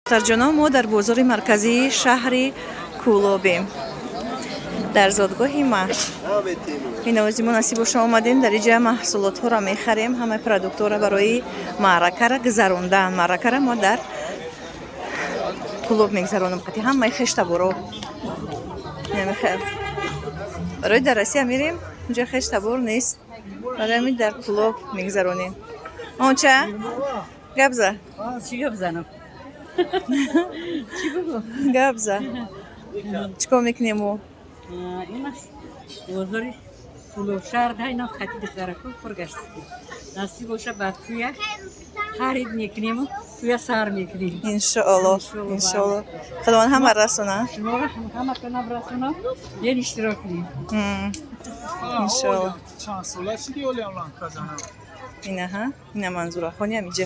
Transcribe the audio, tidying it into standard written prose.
دخترجانا ما در بازار مرکزی شهر کولابیم در زادگاه ما. این از مناسب شما آمدین در اینجا محصولات ها را میخریم. همه پروداکت ها را برای معرکه را گذراندن. معرکه را ما در کولاب میگذرانیم. قطعی همه خشت برو نمیخواد برای درسی میریم اینجا خشت بر نیست. برای در کولاب میگذرانیم. آن چه؟ گبزه چی گپ زنم؟ چی بگو؟ گبزه چیکار میکنیم او؟ این است بازاری پولو شهر ده اینا خطی دخترکو پرگشت نصیب باشه بعد توی خرید میکنیم توی سر میکنیم انشاءالله انشاءالله خداوند همه رسونه شما را همه کنم رسونه یه اشتراک کنیم انشاءالله. چند ساله چی دیولی هم کازانم اینه ها اینه منظوره خونی هم اینجا